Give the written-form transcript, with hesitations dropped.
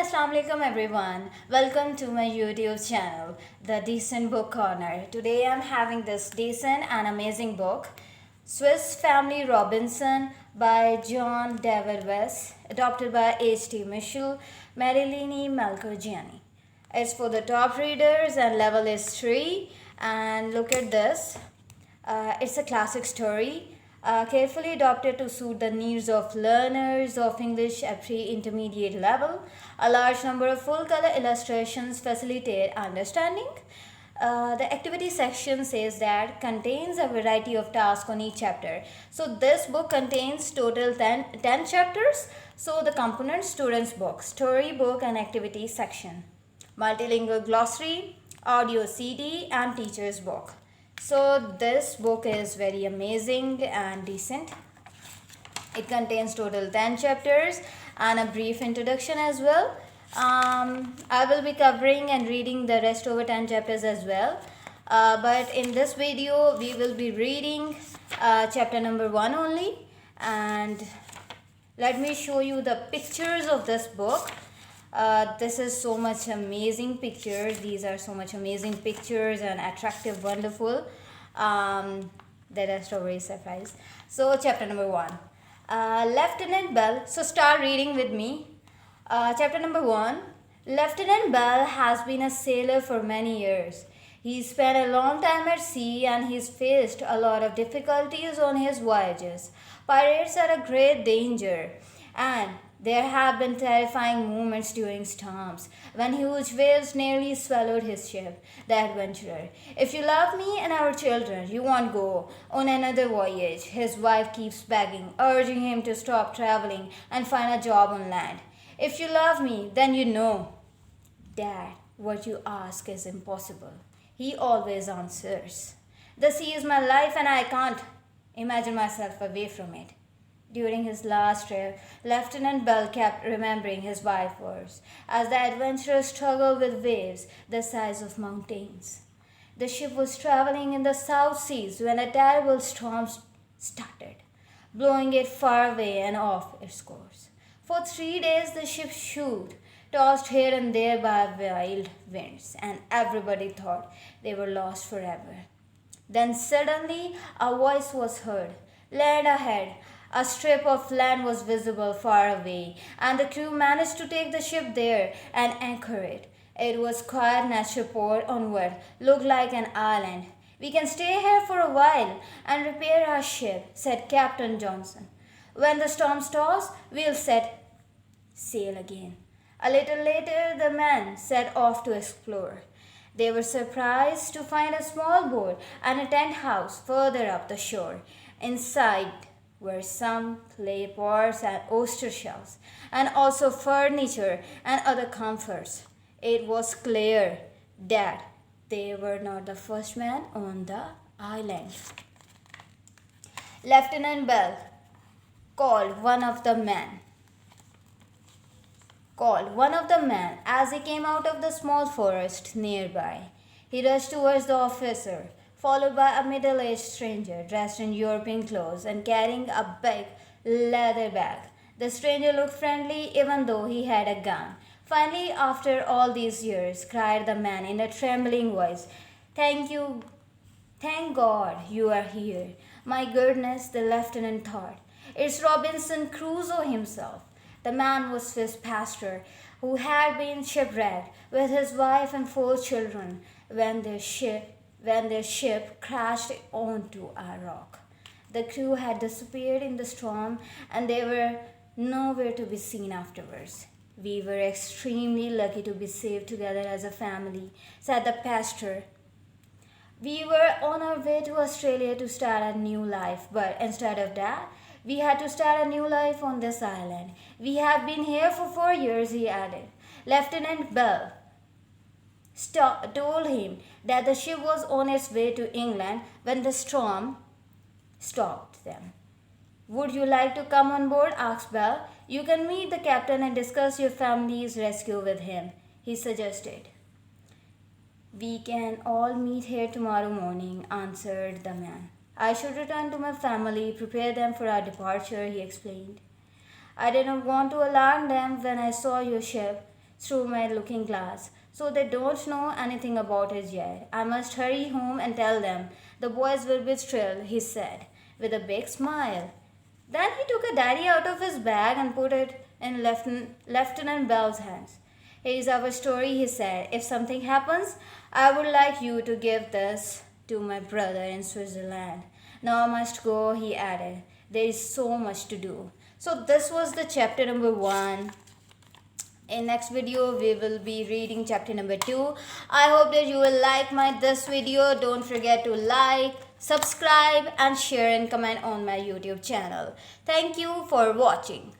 Assalamu alaikum everyone. Welcome to my YouTube channel, The Decent Book Corner. Today I'm having this decent and amazing book, Swiss Family Robinson by John David Wyss, adapted by H.T. Mitchell, Marilini Malcorgiani. It's for the top readers and level is 3. And look at this. It's a classic story, carefully adapted to suit the needs of learners of English at pre-intermediate level. A large number of full-color illustrations facilitate understanding. The activity section says that contains a variety of tasks on each chapter. So this book contains total 10 chapters. So the components: student's book, story book and activity section, multilingual glossary, audio CD and teacher's book. So this book is very amazing and decent. It contains total 10 chapters and a brief introduction as well. I will be covering and reading the rest over 10 chapters as well. But in this video, we will be reading chapter number 1 only. And let me show you the pictures of this book. This is so much amazing pictures. These are so much amazing pictures and attractive, wonderful. The rest are very surprised. So chapter number 1. Lieutenant Bell. So start reading with me. Chapter number 1. Lieutenant Bell has been a sailor for many years. He spent a long time at sea and he's faced a lot of difficulties on his voyages. Pirates are a great danger, and there have been terrifying moments during storms when huge waves nearly swallowed his ship. The adventurer: "If you love me and our children, you won't go on another voyage." His wife keeps begging, urging him to stop traveling and find a job on land. "If you love me, then you know." "Dad, what you ask is impossible," he always answers. "The sea is my life and I can't imagine myself away from it." During his last trip, Lieutenant Bell kept remembering his wife's words as the adventurer struggled with waves the size of mountains. The ship was traveling in the South Seas when a terrible storm started, blowing it far away and off its course. For 3 days the ship shook, tossed here and there by wild winds, and everybody thought they were lost forever. Then suddenly a voice was heard. Land ahead. A strip of land was visible far away, and the crew managed to take the ship there and anchor it. It was quiet natural port on what looked like an island. "We can stay here for a while and repair our ship," said Captain Johnson. "When the storm stops, we'll set sail again." A little later, the men set off to explore. They were surprised to find a small boat and a tent house further up the shore. Inside were some clay pots and oyster shells, and also furniture and other comforts. It was clear that they were not the first men on the island. Lieutenant Bell called one of the men as he came out of the small forest nearby. He rushed towards the officer, followed by a middle-aged stranger dressed in European clothes and carrying a big leather bag. The stranger looked friendly even though he had a gun. "Finally, after all these years," cried the man in a trembling voice. "Thank you. Thank God you are here." My goodness, the lieutenant thought. It's Robinson Crusoe himself. The man was Swiss pastor who had been shipwrecked with his wife and 4 children when their ship crashed onto a rock. The crew had disappeared in the storm and they were nowhere to be seen afterwards. "We were extremely lucky to be saved together as a family," said the pastor. "We were on our way to Australia to start a new life, but instead of that, we had to start a new life on this island. We have been here for 4 years," he added. Lieutenant Bell told him that the ship was on its way to England when the storm stopped them. "Would you like to come on board?" asked Bell. "You can meet the captain and discuss your family's rescue with him," he suggested. "We can all meet here tomorrow morning," answered the man. "I should return to my family, prepare them for our departure," he explained. "I did not want to alarm them when I saw your ship," through my looking glass. So they don't know anything about it yet. I must hurry home and tell them. The boys will be thrilled, he said, with a big smile. Then he took a diary out of his bag and put it in Lieutenant Bell's hands. Here is our story, he said. If something happens, I would like you to give this to my brother in Switzerland. Now I must go, he added. There is so much to do. So this was the chapter number 1. In next video we will be reading chapter number 2. I hope that you will like this video. Don't forget to like, subscribe and share and comment on my YouTube channel. Thank you for watching.